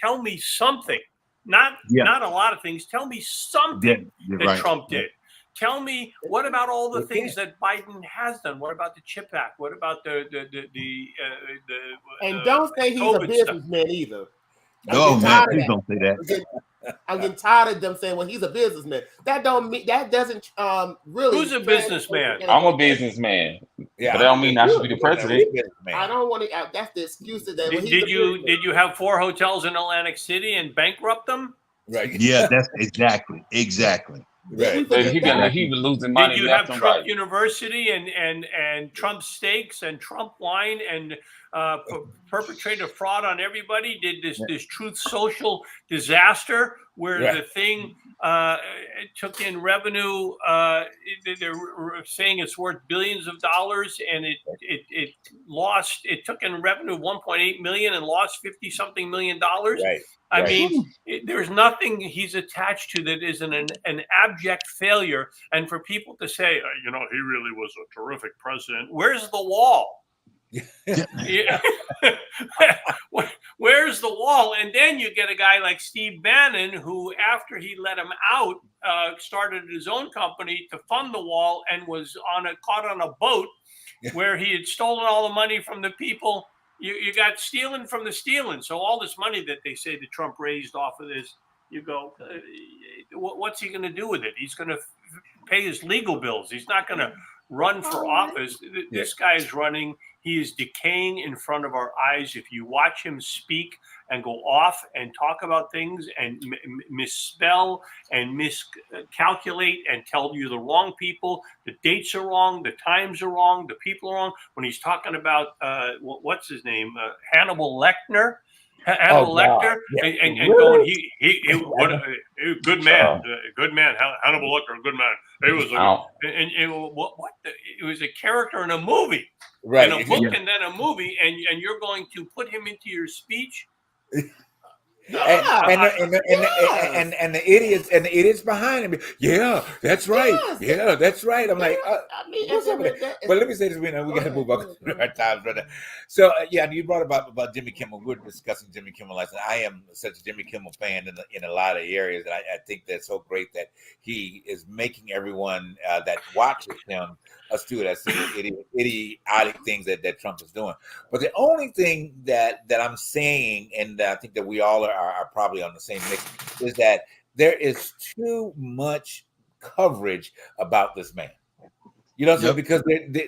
tell me something. Not a lot of things. Tell me something that Trump did. Tell me, what about all the things that Biden has done? What about the CHIP Act? What about the and don't say he's a businessman either. No, man, please don't say that. I'm getting tired of them saying, "Well, he's a businessman." That doesn't really. Who's a businessman? I'm a businessman. Yeah, but that don't mean I should be the president. I don't want to. That's the excuse that. Did you have 4 hotels in Atlantic City and bankrupt them? Right. Yeah, that's exactly. Right. He was losing money. Did you have Trump University and Trump steaks and Trump wine and perpetrated fraud on everybody? Did this Truth Social disaster where the thing took in revenue? They're saying it's worth billions of dollars, and it took in revenue 1.8 million and lost 50-something $million. Right. I mean, there's nothing he's attached to that isn't an abject failure. And for people to say, he really was a terrific president. Where's the wall? Yeah. Where's the wall? And then you get a guy like Steve Bannon, who, after he let him out, started his own company to fund the wall and was caught on a boat where he had stolen all the money from the people. You got stealing from the stealing. So all this money that they say that Trump raised off of this, you go, what's he going to do with it? He's going to pay his legal bills. He's not going to run for office. This guy is running. He is decaying in front of our eyes. If you watch him speak and go off and talk about things and misspell and miscalculate and tell you the wrong people, the dates are wrong, the times are wrong, the people are wrong. When he's talking about, what's his name? Hannibal Lecter. Lecter, yeah. and going, good man, Hannibal Lecter, good man. It was it was a character in a movie, right? In a book, and then a movie, and you're going to put him into your speech. And the idiots behind him. Yeah, that's right. Yes. Yeah, that's right. I'm like, what's up with that? But let me say this: we got to move on our times right now. So you brought about Jimmy Kimmel. We're discussing Jimmy Kimmel last night. I am such a Jimmy Kimmel fan in a lot of areas, and I think that's so great that he is making everyone that watches him astute at idiotic things that Trump is doing. But the only thing that I'm saying, and I think that we all are probably on the same mix, is that there is too much coverage about this man. You know what I'm saying? Because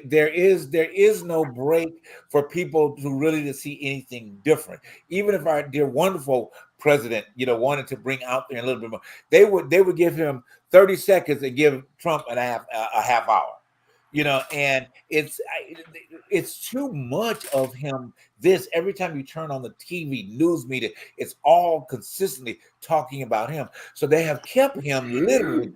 there is no break for people to see anything different. Even if our dear wonderful president, wanted to bring out there a little bit more, they would give him 30 seconds and give Trump a half hour. And it's too much of him. This, every time you turn on the TV news media, it's all consistently talking about him. So they have kept him literally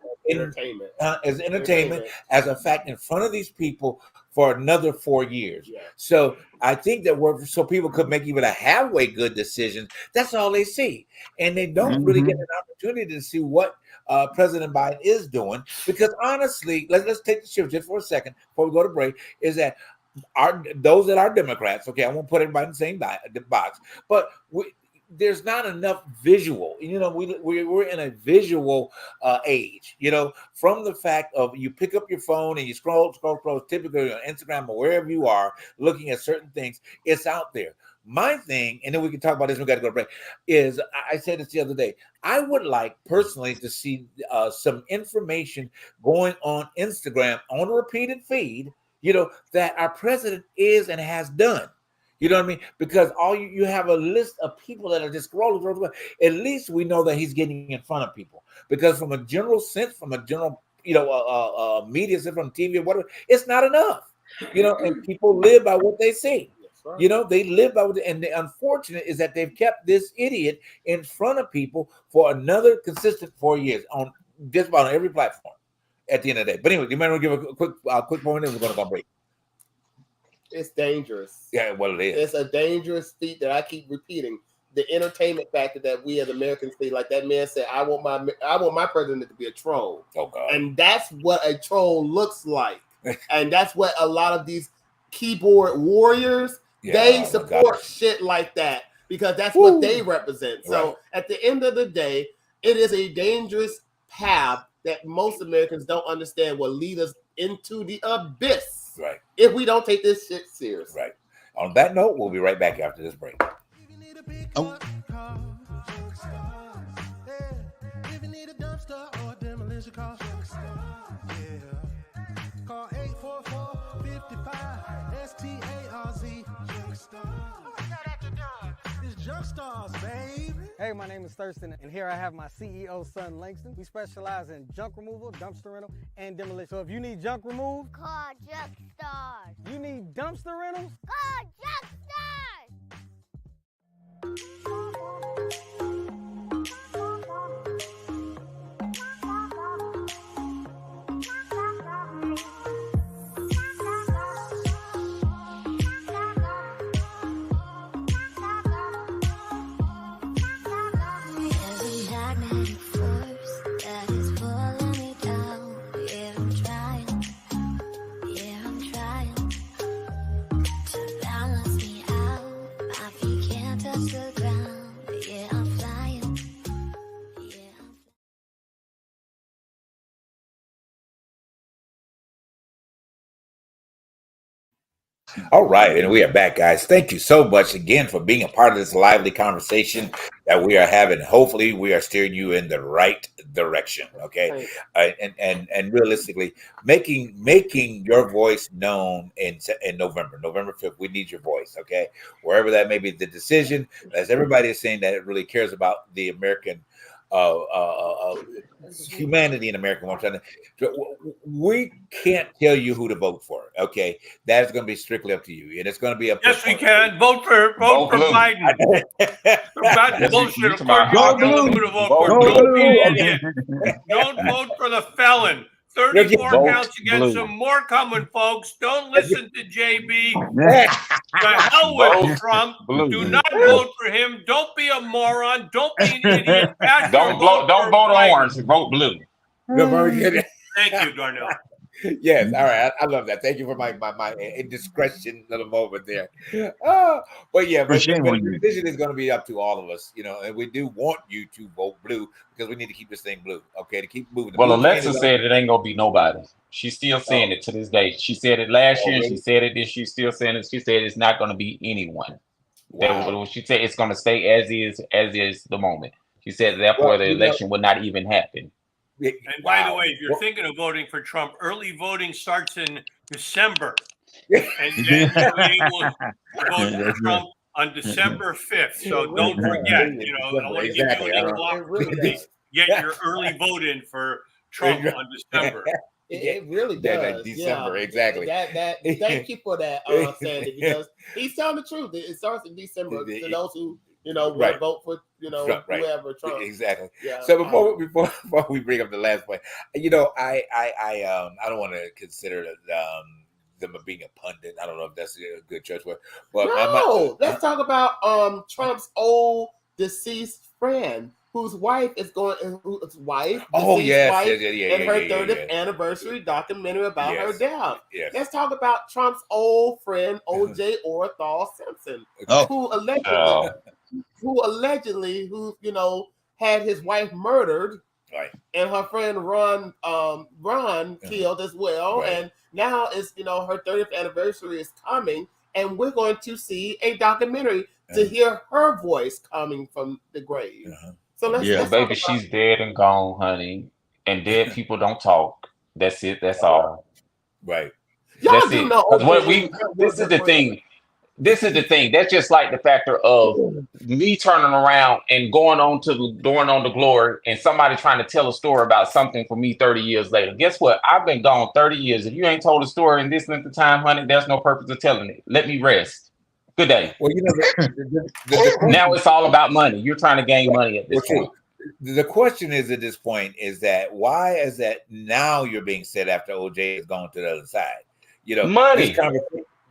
as entertainment, as a fact in front of these people for another 4 years. Yeah. So I think that so people could make even a halfway good decision. That's all they see, and they don't really get an opportunity to see what President Biden is doing, because honestly, let's take the shift just for a second before we go to break, is that those that are Democrats, okay, I won't put everybody in the same box, but there's not enough visual. We're in a visual age, from the fact of you pick up your phone and you scroll, typically on Instagram or wherever you are looking at certain things, it's out there. My thing, and then we can talk about this, we got to go to break, is I said this the other day, I would like personally to see some information going on Instagram on a repeated feed, that our president is and has done. You know what I mean? Because all you have a list of people that are just scrolling. At least we know that he's getting in front of people. Because from a general sense, from a general, media, from TV or whatever, it's not enough. And people live by what they see. Right. They live by and the unfortunate is that they've kept this idiot in front of people for another consistent 4 years on just about on every platform at the end of the day. But anyway, you might want to give a quick point, and we're going to go break. It's dangerous. Yeah, well, it is. It's a dangerous feat that I keep repeating. The entertainment factor that we as Americans see, like that man said, I want my president to be a troll. Oh God. And that's what a troll looks like. And that's what a lot of these keyboard warriors, they support shit like that because that's what they represent. So at the end of the day, it is a dangerous path that most Americans don't understand will lead us into the abyss. Right. If we don't take this shit seriously. Right. On that note, we'll be right back after this break. Oh. If you need a dumpster or a demolition car, call 844-55-STARZ. It's Junk Stars, babe. Hey, my name is Thurston, and here I have my CEO, son Langston. We specialize in junk removal, dumpster rental, and demolition. So if you need junk removed, call Junk Stars. You need dumpster rentals, call Junk Stars. All right, and we are back, guys. Thank you so much again for being a part of this lively conversation that we are having. Hopefully, we are steering you in the right direction. Okay, and realistically, making your voice known in November 5th. We need your voice. Okay, wherever that may be, the decision, as everybody is saying that it really cares about the American. Humanity in America. We can't tell you who to vote for. Okay, that's going to be strictly up to you, and it's going to be up. Yes, we can vote for Biden. That's bullshit. Of course, you tell them who to vote for. Don't be an idiot. Don't vote for the felon. 34 counts against him. More coming, folks. Don't listen to JB. The hell with Trump. Do not vote for him. Don't be a moron. Don't be an idiot. Don't vote orange. Vote blue. Thank you, Darnell. Yes, all right. I love that. Thank you for my indiscretion little moment there. But the decision is going to be up to all of us, and we do want you to vote blue because we need to keep this thing blue, okay, to keep moving. Well, Alexa said it ain't going to be nobody. She's still saying it to this day. She said it last year. Really? She said it this year. She's still saying it. She said it's not going to be anyone. Wow. She said it's going to stay as is the moment. She said therefore the election will not even happen. And by the way, if you're thinking of voting for Trump, early voting starts in December. And then you'll be able to vote for Trump on December 5th. So don't forget, I want to give you a little opportunity. Get your early vote in for Trump on December. It really does. December, exactly. Thank you for that, Sandy, because he's telling the truth. It starts in December. To those who will vote for Trump, whoever Trump. Exactly. Yeah. So before we bring up the last point, I don't want to consider them being a pundit. I don't know if that's a good church word, but let's talk about Trump's old deceased friend. Whose wife is going? Whose wife? Wife, and her 30th anniversary documentary about her death. Yes. Let's talk about Trump's old friend O.J. Orthal Simpson, who allegedly had his wife murdered, right? And her friend Ron killed as well, right. And now it's her 30th anniversary is coming, and we're going to see a documentary to hear her voice coming from the grave. So let's baby, she's dead and gone, honey. And dead people don't talk. That's it. That's all. Right. Y'all do know. This is the thing. This is the thing. That's just like the factor of me turning around and going on to glory, and somebody trying to tell a story about something for me 30 years later. Guess what? I've been gone 30 years. If you ain't told a story in this length of time, honey, there's no purpose of telling it. Let me rest. Good day. Well, now it's all about money. You're trying to gain money at this point. The question is at this point is that why is that now you're being said after OJ has gone to the other side? Money.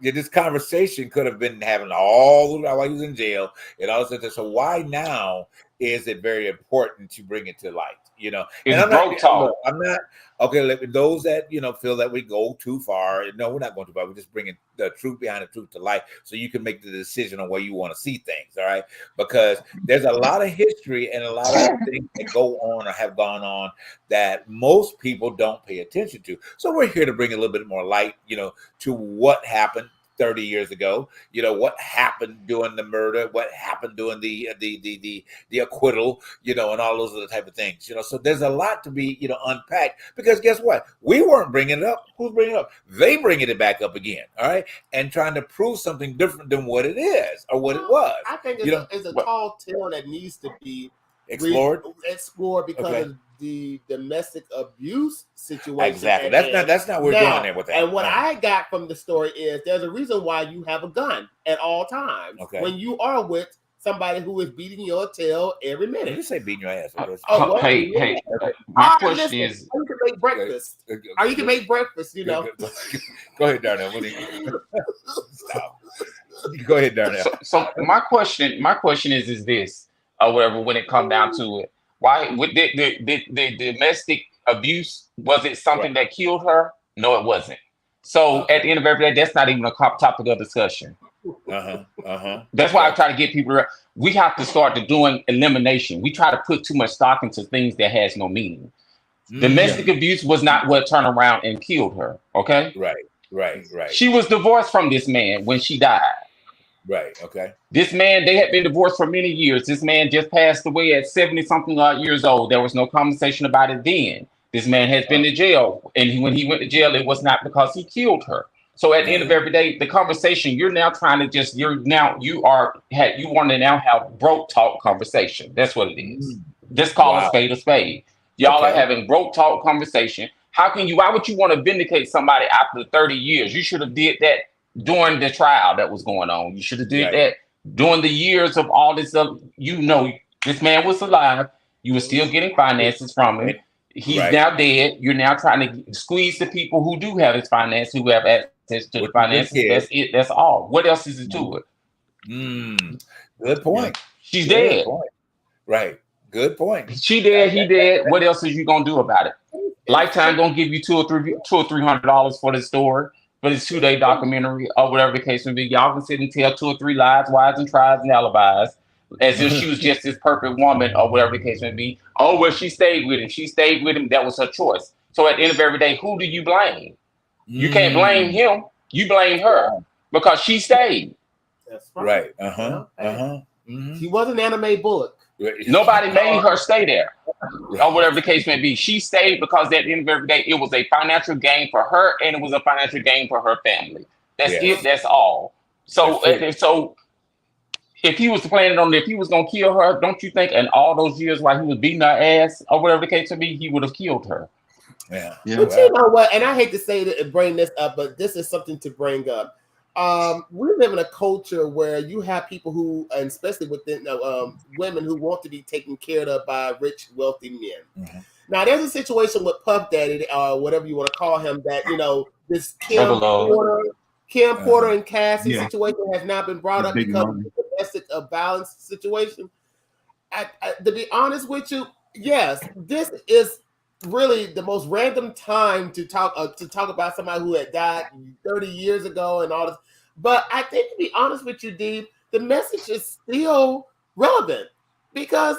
This conversation could have been happening all the while he was in jail and all this. So why now is it very important to bring it to light? It's broke talk. I'm not okay. Those that feel that we go too far. No, we're not going too far. We're just bringing the truth behind the truth to light, so you can make the decision on where you want to see things. All right, because there's a lot of history and a lot of things that go on or have gone on that most people don't pay attention to. So we're here to bring a little bit more light, to what happened 30 years ago, what happened during the murder, what happened during the acquittal, and all those other type of things, so there's a lot to be, unpacked, because guess what? We weren't bringing it up. Who's bringing it up? They bringing it back up again. All right. And trying to prove something different than what it is or what it was. I think it's a tall tale that needs to be explored because of the domestic abuse situation. Exactly. That's not where we're going there with that. And what I got from the story is there's a reason why you have a gun at all times. Okay. When you are with somebody who is beating your tail every minute. Did you say beating your ass? Hey. My question is, you can make breakfast. Or you can make breakfast, Go ahead, Darnell. Stop. Go ahead, Darnell. So my question is this, or whatever, when it comes down to it. Why with the domestic abuse, was it something that killed her? No, it wasn't. So at the end of every day, that's not even a topic of discussion. That's why I try to get people. We have to start doing elimination. We try to put too much stock into things that has no meaning. Domestic abuse was not what turned around and killed her. Okay, right. Right. She was divorced from this man when she died. Right. Okay. This man, they had been divorced for many years. This man just passed away at 70-something years old. There was no conversation about it then. This man has been to jail. And when he went to jail, it was not because he killed her. So at the end of every day, the conversation, you're now trying to just, you want to now have broke talk conversation. That's what it is. Just call a spade a spade. Y'all are having broke talk conversation. Why would you want to vindicate somebody after 30 years? You should have did that during the trial that was going on. You should have did that during the years of all this stuff. This man was alive. You were still getting finances from him. He's now dead. You're now trying to squeeze the people who do have his finance, who have access to the finances. That's it. That's all. What else is it to it? Good point. She's dead. Right. Good point. She dead. He dead. What else is you gonna do about it? Lifetime gonna give you $200 or $300 for the story, for this 2-day documentary or whatever the case may be. Y'all can sit and tell 2 or 3 lies, whys, and tries and alibis as if she was just this perfect woman or whatever the case may be. Oh, well, she stayed with him. She stayed with him. That was her choice. So at the end of every day, who do you blame? You can't blame him. You blame her because she stayed. That's right. She was an anime book. Nobody made her stay there or whatever the case may be. She stayed because at the end of every day, it was a financial gain for her and it was a financial gain for her family. That's it. That's all. So if he was planning on if he was going to kill her, don't you think in all those years while he was beating her ass or whatever the case may be, he would have killed her? Yeah. But you know what? And I hate to say that and bring this up, but this is something to bring up. We live in a culture where you have people who, and especially within women who want to be taken care of by rich, wealthy men. Now, there's a situation with Puff Daddy, or whatever you want to call him, that this Kim Porter and Cassie situation has not been brought up because of the domestic violence situation. To be honest with you, yes, this is really the most random time to talk about somebody who had died 30 years ago and all this. But I think, to be honest with you, Dee, the message is still relevant because,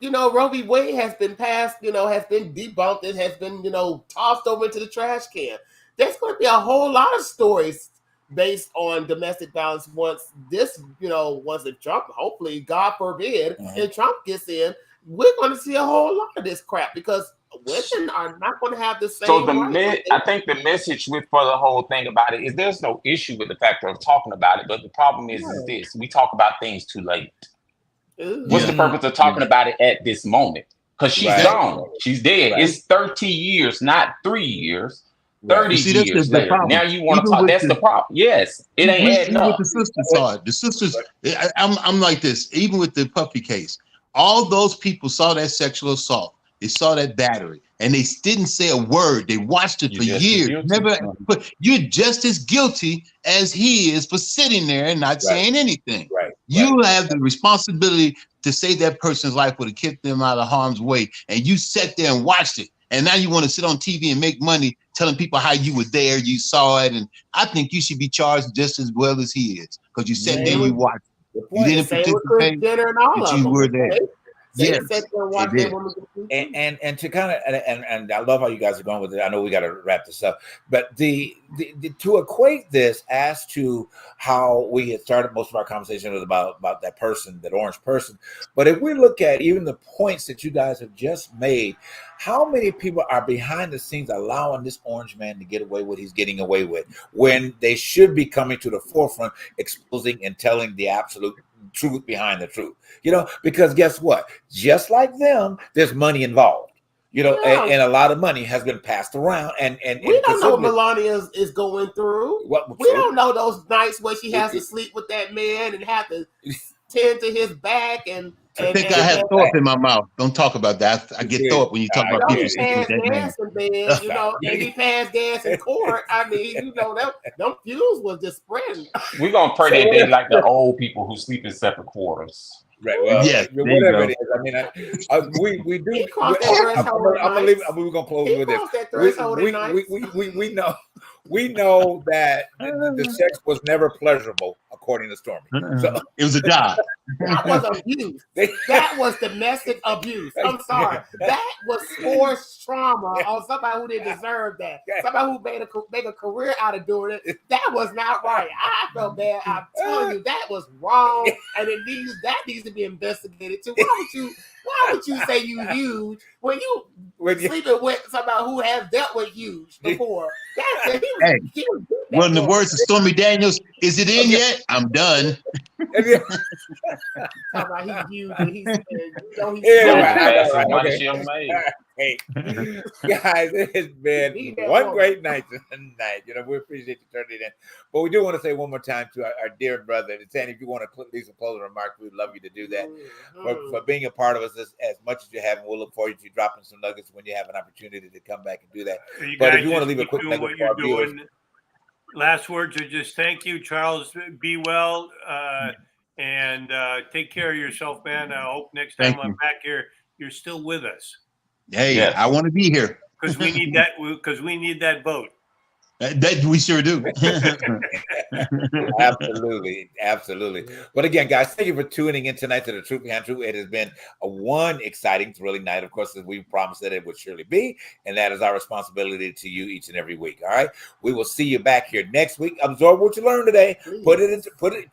Roe v. Wade has been passed, has been debunked. It has been, tossed over into the trash can. There's going to be a whole lot of stories based on domestic violence once if Trump, hopefully, God forbid, and Trump gets in, we're going to see a whole lot of this crap because women are not going to have the same. So I think the message for the whole thing about it is there's no issue with the fact of talking about it, but the problem is this: we talk about things too late. What's the purpose of talking about it at this moment? Because she's gone, she's dead. Right. It's 30 years, not 3 years. 30 years later. Now you want to talk. That's the problem. Yes, it ain't adding up. What the sisters saw. The sisters. I'm like this. Even with the Puffy case, all those people saw that sexual assault. They saw that battery, and they didn't say a word. They watched it for years. But you're just as guilty as he is for sitting there and not saying anything. You have the responsibility to save that person's life or to keep them out of harm's way, and you sat there and watched it. And now you want to sit on TV and make money telling people how you were there, you saw it, and I think you should be charged just as well as he is because you sat there and you watched it. You didn't participate, but you were there. Yes, and to kind of and I love how you guys are going with it. I know we got to wrap this up, but the to equate this as to how we had started most of our conversation was about that person, that orange person. But if we look at even the points that you guys have just made, how many people are behind the scenes allowing this orange man to get away with what he's getting away with when they should be coming to the forefront, exposing and telling the absolute truth behind the truth, because guess what? Just like them, there's money involved, and a lot of money has been passed around. And we don't know what Melania is going through. We don't know those nights where she has to sleep with that man and have to tend to his back I think I have Thorpe in my mouth. Don't talk about that. I get Thorpe when you talk about people sleeping with that man. And he passed gas in court. I mean, them fuse was just spreading. We're gonna pray that they like the old people who sleep in separate quarters. Right. Well, whatever it is. I mean, we do. I'm gonna close with this. We know we know that the sex was never pleasurable, according to Stormy. So it was a job. That was abuse. That was domestic abuse. I'm sorry. That was forced trauma on somebody who didn't deserve that. Somebody who made a career out of doing it. That was not right. I felt bad. I'm telling you, that was wrong, and that needs to be investigated too. Why would you say you huge when you sleeping with somebody who has dealt with huge before? Well, in the words of Stormy Daniels, is it in yet? I'm done. Talking about he's huge and he's Hey, guys, it has been one great night tonight. We appreciate you turning it in. But we do want to say one more time to our dear brother, Sandy, if you want to leave some closing remarks, we'd love you to do that. For being a part of us as much as you have, and we'll look forward to you dropping some nuggets when you have an opportunity to come back and do that. But if you want to leave a quick nugget for our viewers. Last words are just thank you, Charles. Be well and take care of yourself, man. I hope next time I'm back here, you're still with us. Hey, yes. I want to be here because we need that. Because we need that vote. That we sure do. Absolutely. But again, guys, thank you for tuning in tonight to The Truth Behind Truth. It has been one exciting, thrilling night, of course, as we promised that it would surely be, and that is our responsibility to you each and every week. All right, we will see you back here next week. Absorb what you learned today. Please.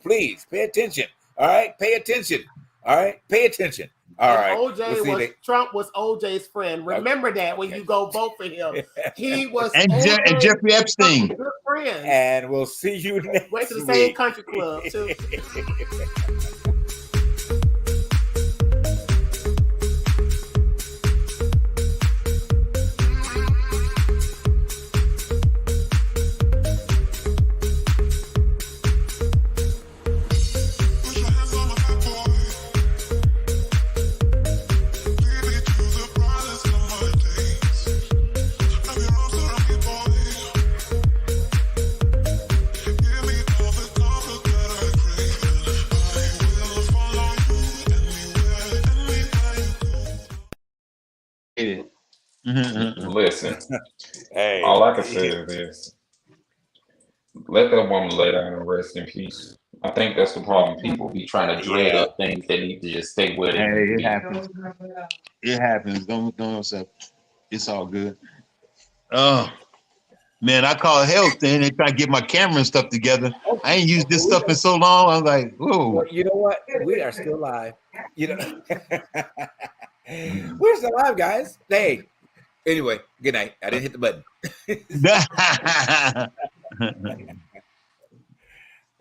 Please pay attention. All right, pay attention. All right, pay attention. All right. Trump was OJ's friend. Remember that when you go vote for him. He was and Jeffrey Epstein. Good friends. And we'll see you next week. Went to the same country club too. Listen, hey, all I can say is this: let that woman lay down and rest in peace. I think that's the problem. People be trying to dread up things that need to just stay with it. Hey, it happens. It happens. Don't it's all good. Oh man, I call health then and try to get my camera and stuff together. I ain't used this stuff in so long. I was like, whoa. Well, you know what? We are still live. We're still live, guys. Hey. Anyway, good night. I didn't hit the button.